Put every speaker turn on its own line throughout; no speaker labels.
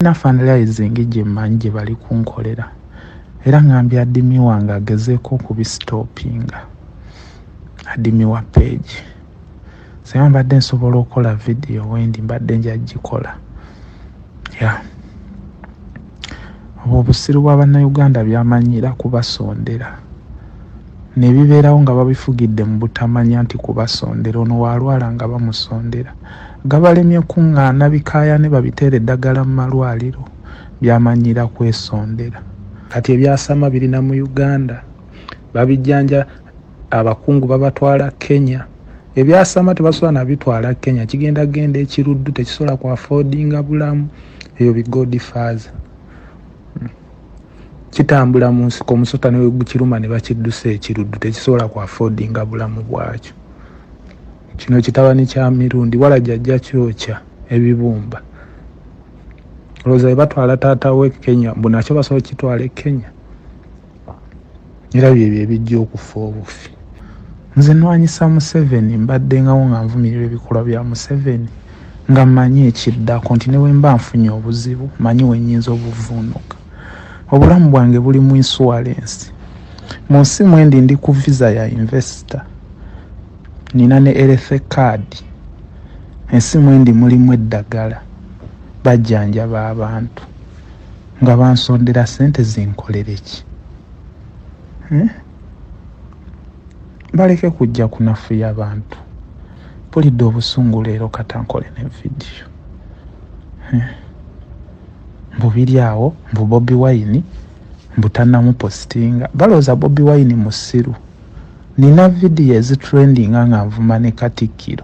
Na fundraising gye mmanyi gye bali kunkolera era ngambye adimi wange agezeeko okubistopinga adimi wa page singa mbadde nsobola okukola video wendi mbadde nja gikola obusiru bw'Abannayuganda byamanyira kubasondera ne bibeerawo nga babifugidde mu butamanya nti kubasondera ono walwala nga bamusondera gabalemye kuŋŋaana bikaayane babiteera eddagala mu malwaliro byamanyira kwesondera kati ebyasama birina mu Uganda babijjanja abakungu babatwala Kenya ebyasama tebasobola nabitwala Kenya kigenda genda ekiruddu tekisobola ku affordinga bulamu eyo bigodifaaza kitambula mu nsiko omusota ne gukiruma ne bakiddusa ekiruddu tekisobola ku affordinga bulamu bwakyo kino kitabani kya Mirundi wala jjajja kyokya ebibumba olowooza batwala taata we Kenya mbu nakyo basobola kitwala Kenya era byebyo ebijja okufa obufi nze nwanyisa Museveni mbadde nga nvumirira ebikolwa bya Museveni nga mmanyi ekiddako nti ne bwe mba nfunye obuzibu manyi wennyinza obuvuunuka obulamu bwange buli mu insurance mu nsi mwendi ndi ku visa ya investor nina ne LF card ensi mwendi mulimu eddagala bajjanjaba abantu nga bansondera sente zinkolere ki baleke kujja kunafuya abantu pulidde obusungu leero katankole ne video mbubiri awo mbu Bobi Wine mbutannamu postinga balooza Bobi Wine musiru nina video ezitrending nga nvuma ne Katikkiro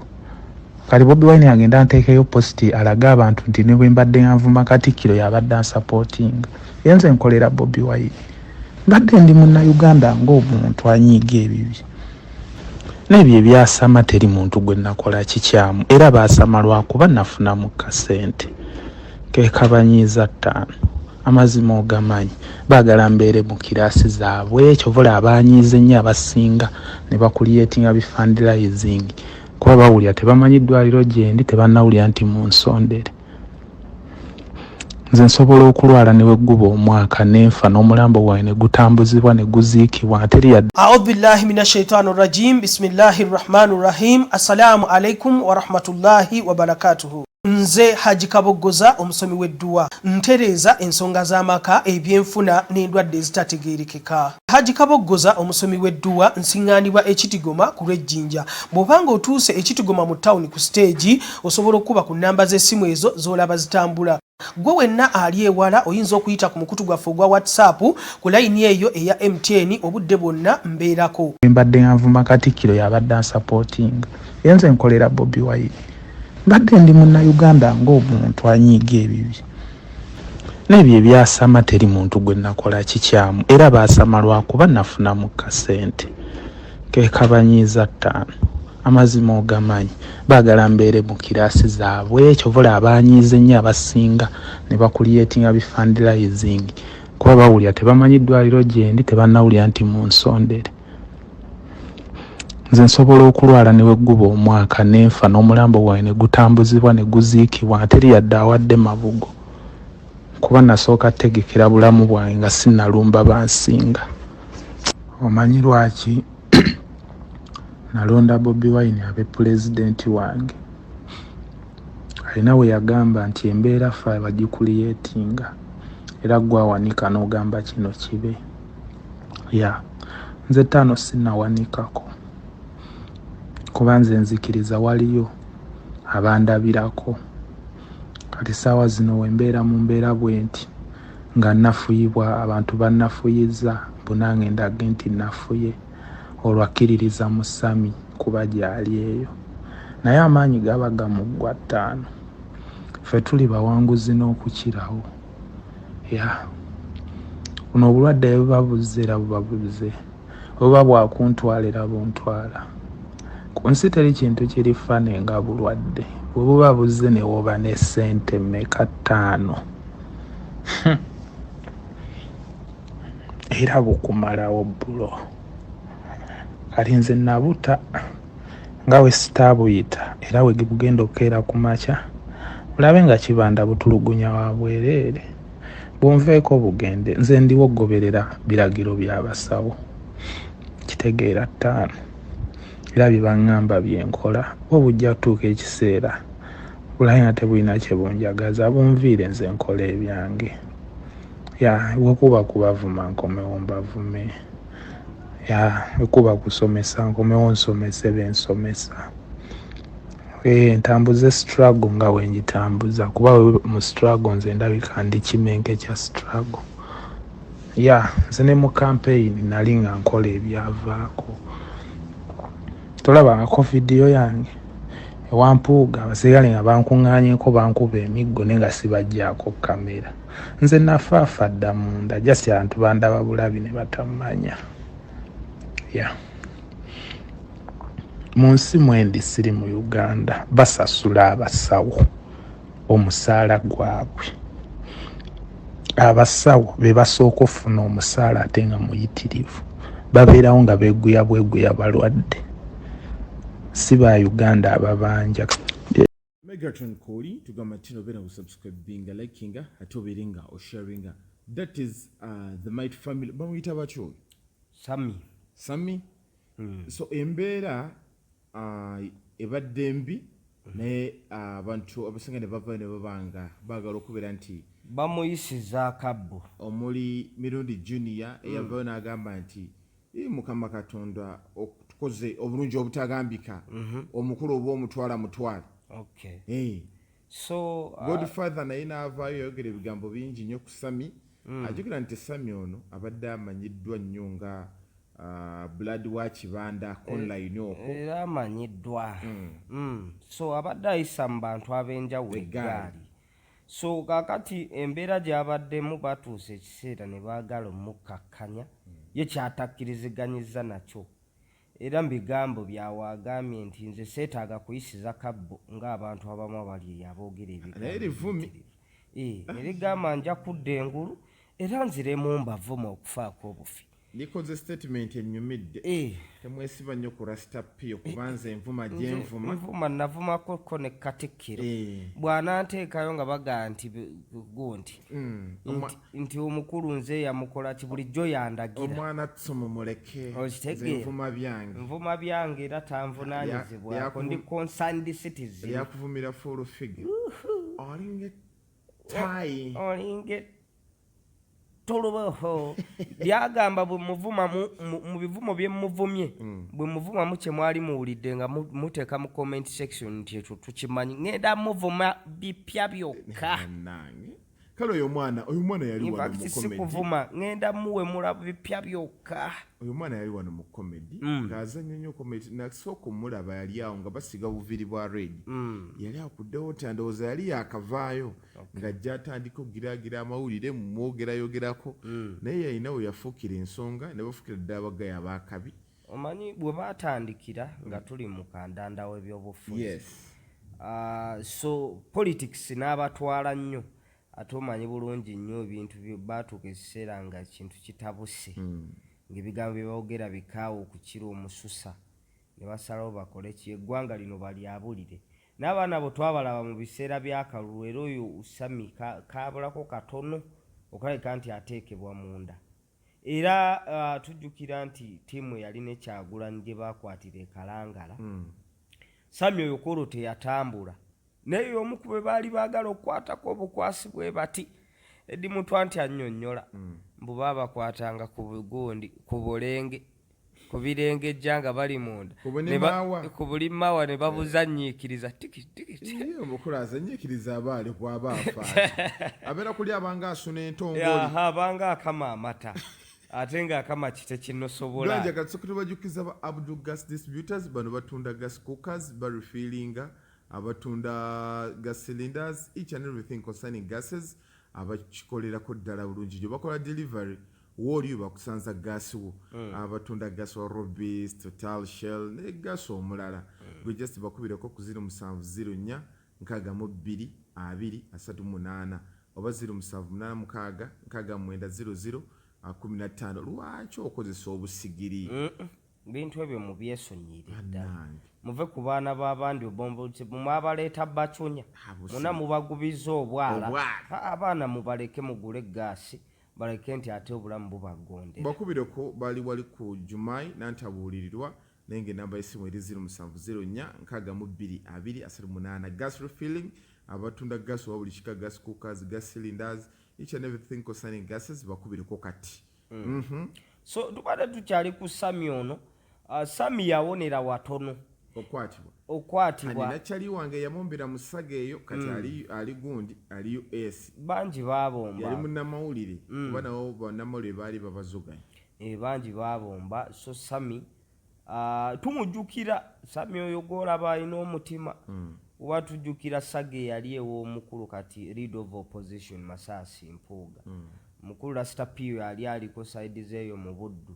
kali Bobi Wine agenda nteekeyo posti alaga abantu nti ne bwe mbadde nvuma Katikkiro yabadde supporting yenze nkolera Bobi Wine mbadde ndi Munnayuganda ng'omuntu anyiiga ebibi n'ebyo ebyasama teri muntu gwe nakola kikyamu era baasama lwakuba nafunamu kasente kekabanyiza 5 amazima ogamanyi baagala mbeere mu kiraasi zaabwe ekyo vula abanyiize nnyo abasinga ne bakuliyetinga bifundraising kuba bawulira tebamanyi ddwaliro gyendi tebannawulira nti munsondere nze nsobola okulwala ne wegguba omwaka nenfa n'omulambo gwange ne gutambuzibwa ne guziikibwa ateri yadde.
A'udhu billahi minash shaitani rajim. Bismillahir rahmanir rahim. Assalamu alaikum wa rahmatullahi wa barakatuhu. Nze Haji Kaboggoza omusomi w'edduwa ntereeza ensonga z'amaka ebyenfuna n'endwadde ezitategeerekeka. Haji Kaboggoza omusomi w'edduwa nsiŋŋaanibwa Ekitigoma ku Lwejjinja. Bw'obanga otuuse Ekitigoma mu ttawuni ku stage osobola okuba ku nnamba z'essimu ezo z'olaba zitambula. Gwe wenna ali ewala oyinza okuyita ku mukutu gwaffe ogwa WhatsApp ku layini eyo eya MTN obudde bwonna mbeerako.
Mbadde nvuma Katikkiro yabadde supporting yenze nkolera Bobi Wine mbadde ndi Munnayuganda ng'omuntu anyiiga ebibi n'ebyo ebyasama teri muntu gwe nakola kikyamu era baasama lwakuba nafunamu kasente kekabanyiza 5 amazima ogamanyi baagala mbeere mu kiraasi zaabwe ekyo vula abanyiize nnyo abasinga ne bakuliyetinga bifundraising kuba bawulira tebamanyi ddwaliro gyendi tebannawulira nti munsondere nze nsobola okulwala ne wegguba omwaka nenfa n'omulambo gwange ne gutambuzibwa ne guziikibwa ateri yadde awadde mabugo kuba nasooka tegekera bulamu bwange nga sinnalumba bansinga. Omanyi lwaki nalonda Bobi Wine abe pulezidenti wange? Alina we yagamba nti embeera ffe bagikuliyetinga era gwawanika n'ogamba kino kibe. Nze ttaano sinnawanikako kuba nze nzikiriza waliyo abandabirako. Kati ssaawa zino wembeera mu mbeera bwenti nga nafuyibwa abantu bannafuyiza bunange ndage nti nafuye olwakkiririza mu Sammy kuba gyali eyo naye amaanyi gaba gamuggwa 5 ffe tuli bawanguzi n'okukirawo. Buno obulwadde bubabuze era bubabuze oba bwakuntwalira buntwala ku nsi teri kintu kirifane nga bulwadde bwe buba buzze ne woba ne sente mmeka 5 era bukumalawo bulo. Kali nze nabuta nga we sitabuyita era we bugenda okukeera ku makya olabe nga kibanda butulugunya wa bwereere bwonveeko bugende nze ndiwo goberera biragiro by'abasawo kitegeera 5 era bibaŋŋamba byenkola bwe bujja kutuuka ekiseera olabe nga tebulina kyebunjagaza bunviire nze nkola ebyange wekuba kubavuma nkomewo mbavume wekuba kusomesa nkomewo nsomese bensomesa ntambuze struggle nga wenjitambuza kuba mu struggle nze ndabika ndi kimenke kya struggle nze ne mu campaign nali nga nkola ebyavaako tolabangako vidiyo yange ewampuuga abasirikale nga bankuŋŋaanyeko bankuba emiggo naye nga sibajjaako kamera nze nafaafa dda munda just abantu bandaba bulabi ne batamanya mu nsi mwendi siri mu Uganda basasula abasawo omusaala gwabwe abasawo be basooka ofuna omusaala ate nga muyitirivu babeerawo nga bweguya balwadde si ba Uganda ababanja
Megatron Koli tugamba tino bena usubscribinga likinga ate oberenga osharinga that is the Might family bamuyita batyo Sammy so embeera ebadde mbi naye abantu abasinga ne bava ne babanga baagala okubeera nti
bamuyisiza akabbo
omuli Mirundi Junior eyavayo n'agamba nti Mukama Katonda okutukoze obulungi obutagambika omukulu oba omutwala mutwala
so
Godfather naye n'avaayo yayogera ebigambo bingi nnyo ku Sammy ajjukira nti Sammy ono abadde amanyiddwa nnyo nga blood wa kibanda online okwo
era amanyiddwa so abadde ayisa mu bantu ab'enjawulo eggaali so kakati embeera gy'abaddemu batuuse ekiseera ne baagala omukkakkanya ye kyatakkiriziganyiza nakyo era mu bigambo byawe agambye nti nze seetaaga kuyisiza kabbo ng'abantu abamu abali aboogera ebigambo erigamba nja kudda engulu era nziremu mbavuma okufaako obufi
likoze statement enyumidde temwesiba nnyo ku rasta pio kubanza envuma gyenvuma
navumako ko ne katikkiro bw'ananteekayo nga bagaa nti nti omukulu nze yamukola ki bulijjo yandagira
omwana tusomomuleke
envuma byange era tanvunaanyizibwako ndi concerned citizen
yakuvumira full figure
olinge tolubaho byagamba bwe muvuma mu bivumo bye muvumye bwe muvuma mu kye mwali muwulidde nga muteeka mu comment section nti ekyo tukimanyi ngenda muvuma bipya byokka
kale oyo mwana yali wano mu comedy
kuvuma ngenda muwe mulaba bipya byokka
oyo mwana yali wano mu comedy ng'azannya nnyo comedy nasooka omulaba yali awo nga basiga buviri bwa red yali akuddewo tandowooza yali yakavaayo ng'ajja atandika okugiraagira amawulire mumwogerayogerako naye yalina we yafuukira ensonga ne bafuukira ddala abagaya abaakabi
omanyi bwe baatandikira nga tuli mu kandanda w'ebyobufuzi so politics n'abatwala nnyo ate omanyi bulungi nnyo ebintu baatuuka ekiseera nga kintu kitabuse ng'ebigambo bye boogera bikaawa okukira omususa ne basalawo bakole ki eggwanga lino balyabulire n'abaana bo twabalaba mu biseera by'akalulu era oyo Sammy kaabulako katono okulabika nti ateekebwa munda era tujjukira nti ttiimu yalina ekyagulanyi gye baakwatira e Kalangala Sammy oyo kolo teyatambula naye omu ku be baali baagala okukwatako obukwasi bwe bati Eddi Mutwa nti annyonnyola mbu baabakwatanga ku bugundi ku bulenge ku birengejja nga bali munda ku buli mawa ne babuzanyiikiriza tikiti
omukulu azanyiikiriza abaali kwaba afa abeera kuli abanga asuna entongoli
abanga akama amata ate nga akama kite kinosobola
ganja katusooka bajukiza ba Abdul Gas Distributors bano batunda gas cookers barefillinga abatunda gas cylinders each and everything concerning gases abakikolerako ddala bulungi gye bakola delivery wooliyo bakusanza gas wo abatunda gas wa Robis Total Shell ne gas omulala gwe just bakubireko ku 0704 62 238 oba 0786 6900 15 lwaki okozesa obusigiri
bintu ebyo mubyesonyiire ddala muve ku baana b'abandi mumwabaleeta bacunya muna mubagubiza obwala abaana mubaleke mugule gaasi baleke nti ate obulamu bubagondera
bakubireko bali wali ku Jumayi nantabuulirirwa nenge enamba y'essimu eri 0704 gas refilling abatunda gas wa buli kika gas cookers gas cylinders each and everything concerning gases bakubireko kati
so tubadde tukyali ku Sammy ono Sammy yawonera watono okwatibwa
nakyali wange yamumbira mu ssaga eyo kati ali gundi ali US
bangi babomba
yali munnamawulire kuba nabo bannamawulire baali babazuganya
bangi babomba so Sammy tumujjukira Sammy oyo gwolaba alina omutima oba tujjukira ssaga eyali ew'omukulu kati leader of opposition Masasi Mpuuga mukulu Rasta Pio yali aliko side zeeyo mu Buddu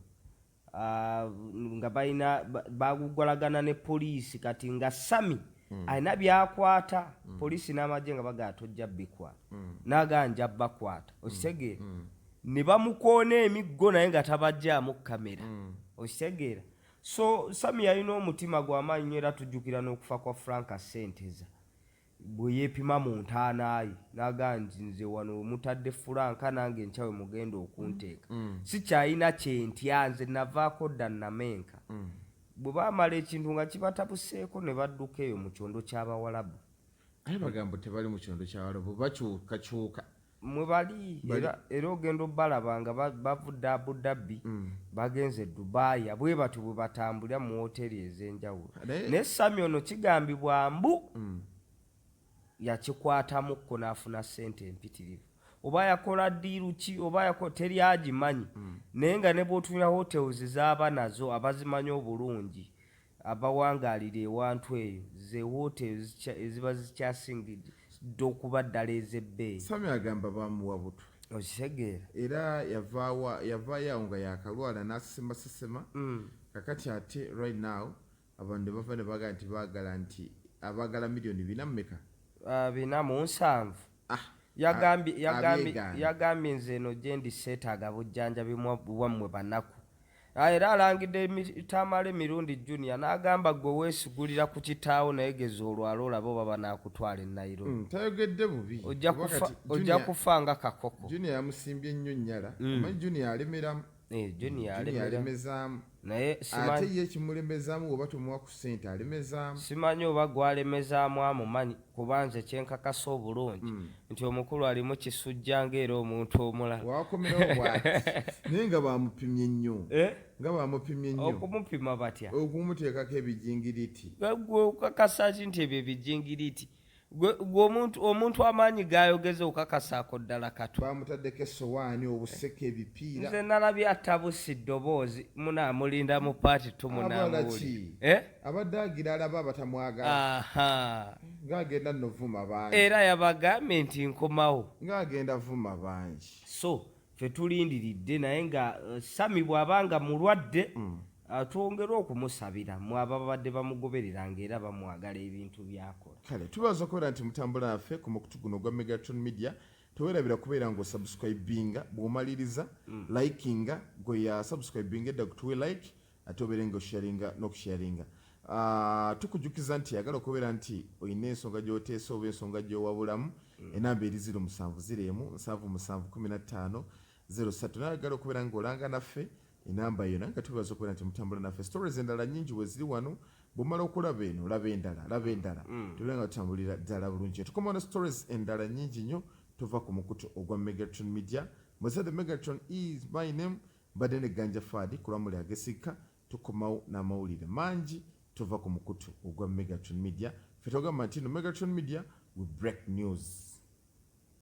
nga balina bagugolagana ne poliisi kati nga Sammy alina byakwata poliisi n'amagye nga bagatojja bikwata n'aganja bakwata okitegeera ne bamukoona emiggo naye nga tabajjaamu kamera okitegeera so Sammy yalina omutima gw'amaanyi nnyo era tujjukira n'okufa kwa Frank Senteza bwe yeepima mu ntaana ye n'agamba nze wano mutadde Fulanka nange nkyawe mugenda okunteeka sikyalina kyentya nze navaako dda namenka bwe baamala ekintu nga kibatabuseeko ne badduka eyo mu kyondo ky'Abawalabu
aye bagambo tebali mu kyondo ky'Abawalabu bakyukakyuka
mwe bali era ogenda obbalaba nga bavudde Abu Dhabi bagenze Dubai bwe batyo bwe batambulira mu wooteeri ez'enjawulo naye Sammy ono kigambibwa mbu yakikwatamuko n'afuna ssente empitirivu oba yakola ddiiru ki oba teri agimanyi naye nga ne bw'otunira hotels z'aba nazo abazimanyi obulungi abawangaalira ewantu eyo ze hotels eziba zikyasingidde okuba ddala ez'ebbeeyi
Sammy agamba bamuwa buto
okitegeera
era yavaayo awo nga yakalwala n'asesemasesema kakati ate right now abantu bava ne bagaa nti abaagala miliyoni 4 mmeka
407 yagambye nze eno gye ndiseetaaga bujjanjabi bwammwe banaku era alangidde Tamale Mirundi Junior n'agamba gwe weesigulira ku kitaawo naye geza olwala olaba oba banaakutwala e Nairobi
tayogedde bubi
ojja kufa nga kakoko
Junior yamusimbye ennyo nnyala omanyi Junior alemeramu
Junior
alemezaamu
naye
ate ye kimulemezaamu oba tumuwa ku ssente alemezaamu
simanyi oba gwalemezaamu amumanyi kuba nze kyenkakasa obulungi nti omukulu alimu kisujja ng'era omuntu omulala
wakomerawo bwati naye nga bamupimye nnyo
okumupima batya
okumuteekako ebijingiriti
gwe okakasa ki nti ebyo ebijingiriti omuntu amaanyi gayogeza okakasaako ddala kato
bamutaddeko essowaani obuseke ebipiira
nze nalabye atabusi ddoboozi munaamulinda mu paati tumunaamuli
abadde agira alaba abatamwagala ng'agenda nno vuma bangi
era yabagambye nti nkomawo
ng'agenda vuma bangi
so ffe tulindiridde naye nga Sammy bw'abanga mulwadde twongere okumusabira mwaba babadde bamugobereranga era bamwagala ebintu byakola
kale tubaza okubeera nti mutambula naffe ku mukutu guno gwa Megatron Media teweerabira kubeera ng'osubscribinga bw'omaliriza likinga gwe ya subscribinga edda kutuwe like ate obeere ng'osharinga n'okusharinga tukujjukiza nti yagala okubeera nti olina ensonga gy'oteesa oba ensonga gy'owabulamu enamba eri 070715 nayagala okubeera ng'olanga naffe enamba yo nange tubaza okubeera nti mutambula naffe stories endala nnyingi we ziri wano bw'omala okulaba eno laba endala tubeera nga tutambulira ddala bulungi tukomawo ne stories endala nnyingi nnyo tuva ku mukutu ogwa Megatron Media mwezadde Megatron is my name mbadde ne Ganja Fadi ku lwamuli agesika tukomawo n'amawulire mangi tuva ku mukutu ogwa Megatron Media ffe togamba nti no Megatron Media we break news